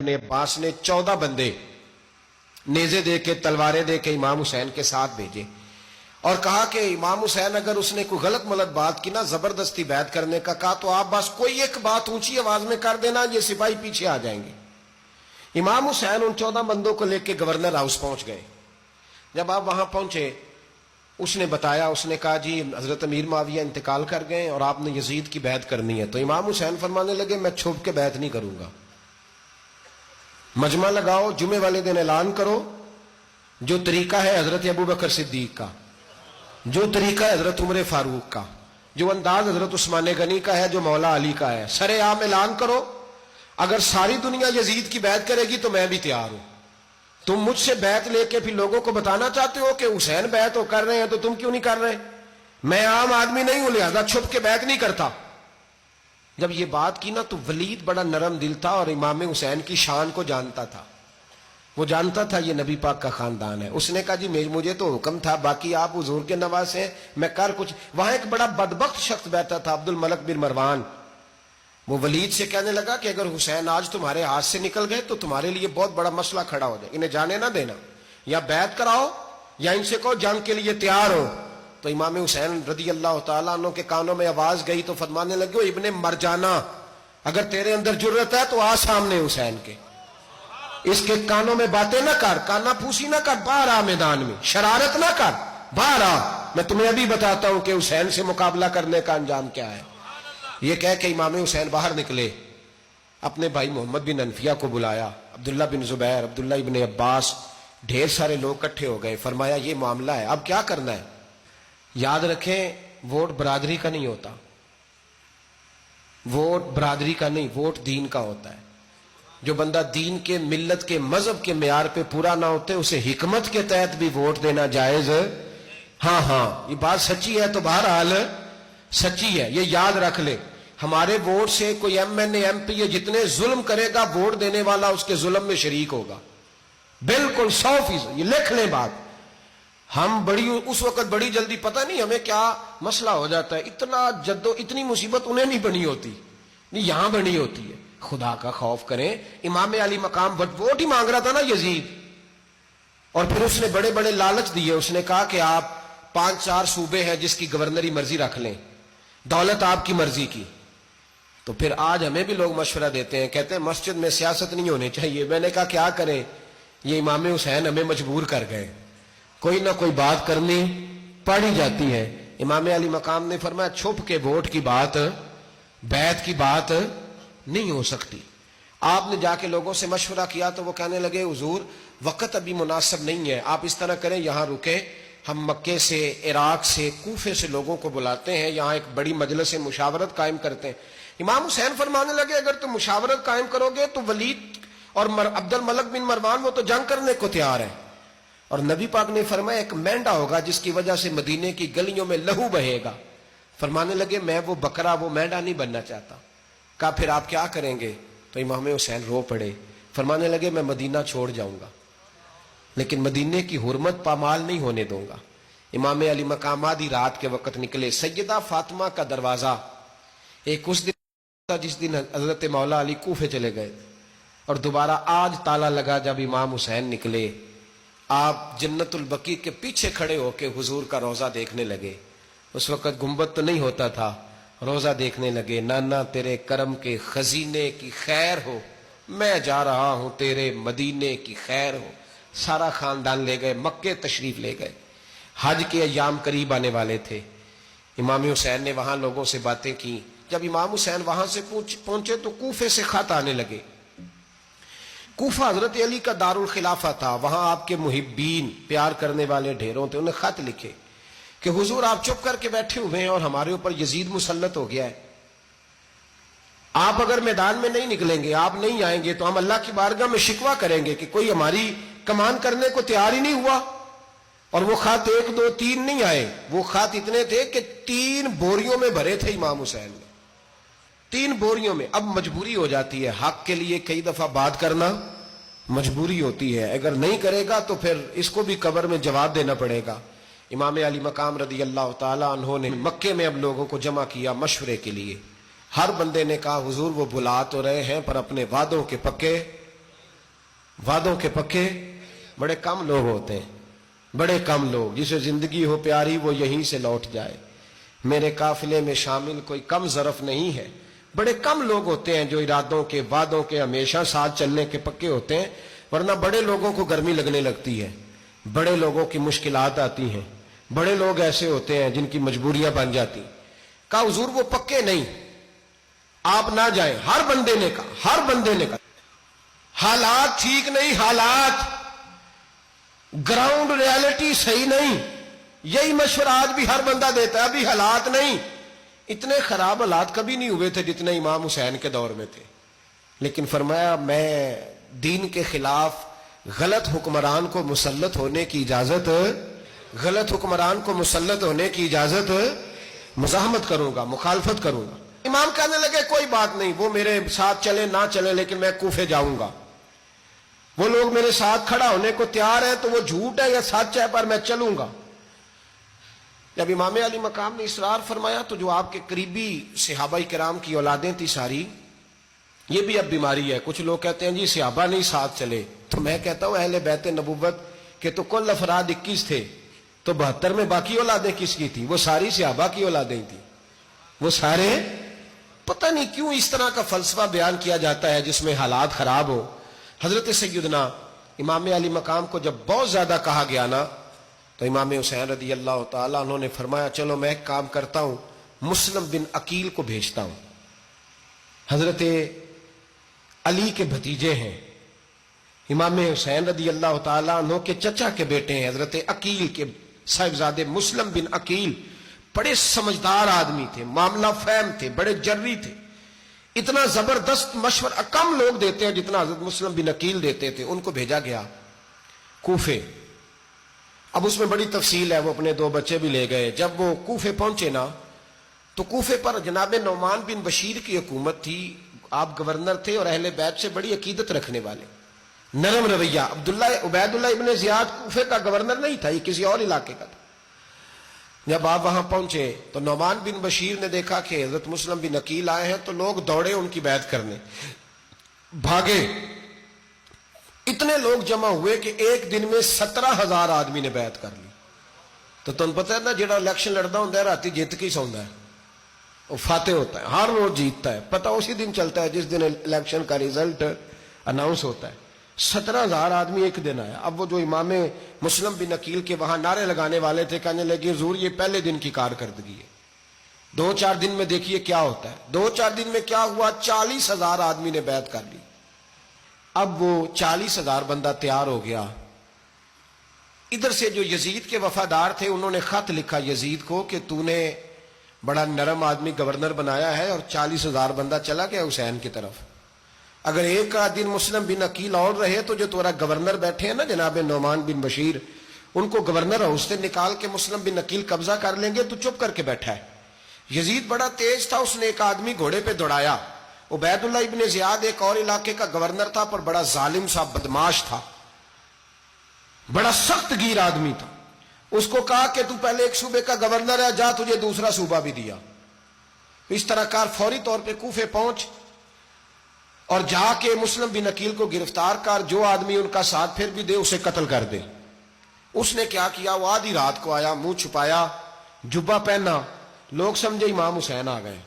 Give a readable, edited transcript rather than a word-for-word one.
ابن عباس نے 14 بندے نیزے دے کے تلواریں دے کے امام حسین کے ساتھ بھیجے اور کہا کہ امام حسین اگر اس نے کوئی غلط ملت بات کی نا زبردستی بیعت کرنے کا کہا تو آپ بس کوئی ایک بات اونچی آواز میں کر دینا، یہ سپاہی پیچھے آ جائیں گے۔ امام حسین ان 14 بندوں کو لے کے گورنر ہاؤس پہنچ گئے۔ جب آپ وہاں پہنچے اس نے بتایا، اس نے کہا جی حضرت امیر معاویہ انتقال کر گئے اور آپ نے یزید کی بیعت کرنی ہے۔ تو امام حسین فرمانے لگے میں چھپ کے بیعت نہیں کروں گا، مجمع لگاؤ، جمعے والے دن اعلان کرو، جو طریقہ ہے حضرت ابوبکر صدیق کا، جو طریقہ ہے حضرت عمر فاروق کا، جو انداز حضرت عثمان غنی کا ہے، جو مولا علی کا ہے، سر عام اعلان کرو، اگر ساری دنیا یزید کی بیعت کرے گی تو میں بھی تیار ہوں۔ تم مجھ سے بیعت لے کے پھر لوگوں کو بتانا چاہتے ہو کہ حسین بیعت ہو کر رہے ہیں تو تم کیوں نہیں کر رہے؟ میں عام آدمی نہیں ہوں، لہذا چھپ کے بیعت نہیں کرتا۔ جب یہ بات کی نا تو ولید بڑا نرم دل تھا اور امام حسین کی شان کو جانتا تھا، وہ جانتا تھا یہ نبی پاک کا خاندان ہے۔ اس نے کہا جی مجھے تو حکم تھا، باقی آپ حضور کے نواز ہیں، میں کر کچھ۔ وہاں ایک بڑا بدبخت شخص بیٹھا تھا عبد الملک بن مروان، وہ ولید سے کہنے لگا کہ اگر حسین آج تمہارے ہاتھ سے نکل گئے تو تمہارے لیے بہت بڑا مسئلہ کھڑا ہو جائے، انہیں جانے نہ دینا، یا بیعت کراؤ یا ان سے کہو جنگ کے لیے تیار ہو۔ تو امام حسین رضی اللہ تعالیٰ عنہ کے کانوں میں آواز گئی تو فرمانے لگے ابن مرجانہ اگر تیرے اندر جرت ہے تو آ سامنے حسین کے، اس کے کانوں میں باتیں نہ کر، کانا پھوسی نہ کر، باہر آ میدان میں، شرارت نہ کر، باہر آ، میں تمہیں ابھی بتاتا ہوں کہ حسین سے مقابلہ کرنے کا انجام کیا ہے۔ یہ کہہ کہ امام حسین باہر نکلے، اپنے بھائی محمد بن انفیہ کو بلایا، عبداللہ بن زبیر، عبداللہ ابن عباس، ڈھیر سارے لوگ اکٹھے ہو گئے۔ فرمایا یہ معاملہ ہے، اب کیا کرنا ہے؟ یاد رکھیں ووٹ برادری کا نہیں ہوتا، ووٹ برادری کا نہیں، ووٹ دین کا ہوتا ہے۔ جو بندہ دین کے، ملت کے، مذہب کے معیار پہ پورا نہ ہوتے اسے حکمت کے تحت بھی ووٹ دینا جائز۔ ہاں یہ بات سچی ہے تو بہرحال سچی ہے، یہ یاد رکھ لے۔ ہمارے ووٹ سے کوئی ایم این اے، ایم پی اے جتنے ظلم کرے گا ووٹ دینے والا اس کے ظلم میں شریک ہوگا، بالکل 100%، یہ لکھ لیں بات۔ ہم اس وقت بڑی جلدی، پتہ نہیں ہمیں کیا مسئلہ ہو جاتا ہے، اتنی مصیبت انہیں نہیں بنی ہوتی، نہیں یہاں بنی ہوتی ہے۔ خدا کا خوف کریں، امام علی مقام ووٹ ہی مانگ رہا تھا نا یزید، اور پھر اس نے بڑے بڑے لالچ دیے، اس نے کہا کہ آپ 5-4 صوبے ہیں جس کی گورنری مرضی رکھ لیں، دولت آپ کی مرضی کی۔ تو پھر آج ہمیں بھی لوگ مشورہ دیتے ہیں، کہتے ہیں مسجد میں سیاست نہیں ہونی چاہیے۔ میں نے کہا کیا کریں، یہ امام حسین ہمیں مجبور کر گئے، کوئی نہ کوئی بات کرنی پڑ ہی جاتی ہے۔ امام علی مقام نے فرمایا چھپ کے ووٹ کی بات، بیعت کی بات نہیں ہو سکتی۔ آپ نے جا کے لوگوں سے مشورہ کیا تو وہ کہنے لگے حضور وقت ابھی مناسب نہیں ہے، آپ اس طرح کریں یہاں رکیں، ہم مکے سے، عراق سے، کوفے سے لوگوں کو بلاتے ہیں، یہاں ایک بڑی مجلس مشاورت قائم کرتے ہیں۔ امام حسین فرمانے لگے اگر تم مشاورت قائم کرو گے تو ولید اور عبد الملک بن مروان وہ تو جنگ کرنے کو تیار ہے، اور نبی پاک نے فرمایا ایک مینڈا ہوگا جس کی وجہ سے مدینے کی گلیوں میں لہو بہے گا۔ فرمانے لگے میں وہ بکرا، وہ مینڈا نہیں بننا چاہتا۔ کہا پھر آپ کیا کریں گے؟ تو امام حسین رو پڑے، فرمانے لگے میں مدینہ چھوڑ جاؤں گا لیکن مدینے کی حرمت پامال نہیں ہونے دوں گا۔ امام علی مقام آدھی رات کے وقت نکلے، سیدہ فاطمہ کا دروازہ ایک اس دن تھا جس دن حضرت مولا علی کوفے چلے گئے، اور دوبارہ آج تالا لگا جب امام حسین نکلے۔ آپ جنت البقیع کے پیچھے کھڑے ہو کے حضور کا روضہ دیکھنے لگے، اس وقت گنبد تو نہیں ہوتا تھا، روضہ دیکھنے لگے۔ نانا تیرے کرم کے خزینے کی خیر ہو، میں جا رہا ہوں تیرے مدینے کی خیر ہو۔ سارا خاندان لے گئے، مکے تشریف لے گئے، حج کے ایام قریب آنے والے تھے۔ امام حسین نے وہاں لوگوں سے باتیں کی۔ جب امام حسین وہاں سے پہنچے تو کوفے سے خط آنے لگے۔ کوفہ حضرت علی کا دار الخلافہ تھا، وہاں آپ کے محبین، پیار کرنے والے ڈھیروں تھے، انہیں خط لکھے کہ حضور آپ چپ کر کے بیٹھے ہوئے ہیں اور ہمارے اوپر یزید مسلط ہو گیا ہے، آپ اگر میدان میں نہیں نکلیں گے، آپ نہیں آئیں گے تو ہم اللہ کی بارگاہ میں شکوہ کریں گے کہ کوئی ہماری کمان کرنے کو تیار ہی نہیں ہوا۔ اور وہ خط 1 2 3 نہیں آئے، وہ خط اتنے تھے کہ 3 بوریوں میں بھرے تھے امام حسین نے، 3 بوریوں میں۔ اب مجبوری ہو جاتی ہے، حق کے لیے کئی دفعہ بات کرنا مجبوری ہوتی ہے، اگر نہیں کرے گا تو پھر اس کو بھی قبر میں جواب دینا پڑے گا۔ امام علی مقام رضی اللہ تعالیٰ عنہ نے مکے میں اب لوگوں کو جمع کیا مشورے کے لیے۔ ہر بندے نے کہا حضور وہ بلا تو رہے ہیں پر اپنے وعدوں کے پکے وعدوں کے پکے بڑے کم لوگ ہوتے ہیں، بڑے کم لوگ. جسے زندگی ہو پیاری وہ یہیں سے لوٹ جائے. میرے قافلے میں شامل کوئی کم ظرف نہیں ہے. بڑے کم لوگ ہوتے ہیں جو ارادوں کے وعدوں کے ہمیشہ ساتھ چلنے کے پکے ہوتے ہیں، ورنہ بڑے لوگوں کو گرمی لگنے لگتی ہے، بڑے لوگوں کی مشکلات آتی ہیں، بڑے لوگ ایسے ہوتے ہیں جن کی مجبوریاں بن جاتی. کہا حضور وہ پکے نہیں، آپ نہ جائیں. ہر بندے نے کہا حالات ٹھیک نہیں، حالات گراؤنڈ ریالٹی صحیح نہیں. یہی مشورہ آج بھی ہر بندہ دیتا ہے، ابھی حالات نہیں. اتنے خراب حالات کبھی نہیں ہوئے تھے جتنے امام حسین کے دور میں تھے. لیکن فرمایا میں دین کے خلاف غلط حکمران کو مسلط ہونے کی اجازت مزاحمت کروں گا، مخالفت کروں گا. امام کہنے لگے کوئی بات نہیں، وہ میرے ساتھ چلے نہ چلے لیکن میں کوفے جاؤں گا. وہ لوگ میرے ساتھ کھڑا ہونے کو تیار ہے تو وہ جھوٹ ہے یا سچ ہے پر میں چلوں گا. جب امام علی مقام نے اصرار فرمایا تو جو آپ کے قریبی صحابہ کرام کی اولادیں تھی ساری، یہ بھی اب بیماری ہے. کچھ لوگ کہتے ہیں جی صحابہ نہیں ساتھ چلے، تو میں کہتا ہوں اہل بیت نبوت کے تو کل افراد 21 تھے، تو 72 میں باقی اولادیں کس کی تھی؟ وہ ساری صحابہ کی اولادیں تھیں. وہ سارے، پتہ نہیں کیوں اس طرح کا فلسفہ بیان کیا جاتا ہے جس میں حالات خراب ہو. حضرت سیدنا امام علی مقام کو جب بہت زیادہ کہا گیا نا تو امام حسین رضی اللہ تعالیٰ انہوں نے فرمایا چلو میں ایک کام کرتا ہوں، مسلم بن عقیل کو بھیجتا ہوں. حضرت علی کے بھتیجے ہیں، امام حسین رضی اللہ تعالیٰ عنہ کے چچا کے بیٹے ہیں، حضرت عقیل کے صاحبزادے مسلم بن عقیل. بڑے سمجھدار آدمی تھے، معاملہ فہم تھے، بڑے جری تھے. اتنا زبردست مشورہ کم لوگ دیتے ہیں جتنا حضرت مسلم بن عقیل دیتے تھے. ان کو بھیجا گیا کوفے. اب اس میں بڑی تفصیل ہے، وہ اپنے 2 بچے بھی لے گئے. جب وہ کوفے پہنچے نا تو کوفے پر جناب نعمان بن بشیر کی حکومت تھی. آپ گورنر تھے اور اہل بیت سے بڑی عقیدت رکھنے والے، نرم رویہ. عبید اللہ ابن زیاد کوفے کا گورنر نہیں تھا، یہ کسی اور علاقے کا تھا. جب آپ وہاں پہنچے تو نعمان بن بشیر نے دیکھا کہ حضرت مسلم بن عقیل آئے ہیں تو لوگ دوڑے ان کی بیعت کرنے، بھاگے. اتنے لوگ جمع ہوئے کہ ایک دن میں 17,000 آدمی نے بیعت کر لی. تو تم پتہ ہے نا جڑا الیکشن لڑتا ہوں راتی جیت کے سوندا ہے، وہ فاتح ہوتا ہے، ہر روز جیتتا ہے. پتہ اسی دن چلتا ہے جس دن الیکشن کا ریزلٹ اناؤنس ہوتا ہے. 17,000 آدمی ایک دن آیا. اب وہ جو امام مسلم بن عقیل کے وہاں نعرے لگانے والے تھے کہنے لگے حضور یہ پہلے دن کی کارکردگی ہے، 2-4 دن میں دیکھیے کیا ہوتا ہے. 2-4 دن میں کیا ہوا؟ 40,000 آدمی نے بیعت کر لی. اب وہ 40,000 بندہ تیار ہو گیا. ادھر سے جو یزید کے وفادار تھے انہوں نے خط لکھا یزید کو کہ تو نے بڑا نرم آدمی گورنر بنایا ہے اور 40,000 بندہ چلا گیا حسین کی طرف. اگر ایک دن مسلم بن عقیل اور رہے تو جو تمہارا گورنر بیٹھے ہیں نا جناب نعمان بن بشیر، ان کو گورنر ہاؤس سے نکال کے مسلم بن عقیل قبضہ کر لیں گے. تو چپ کر کے بیٹھا ہے. یزید بڑا تیز تھا، اس نے ایک آدمی گھوڑے پہ دوڑایا. عبید اللہ ابن زیاد ایک اور علاقے کا گورنر تھا پر بڑا ظالم سا بدماش تھا، بڑا سخت گیر آدمی تھا. اس کو کہا کہ تو پہلے ایک صوبے کا گورنر ہے، جا تجھے دوسرا صوبہ بھی دیا. اس طرح کار فوری طور پہ کوفے پہنچ اور جا کے مسلم بن عقیل کو گرفتار کر، جو آدمی ان کا ساتھ پھر بھی دے اسے قتل کر دے. اس نے کیا کیا؟ وہ آدھی رات کو آیا، منہ چھپایا، جبہ پہنا، لوگ سمجھے امام حسین آ گئے.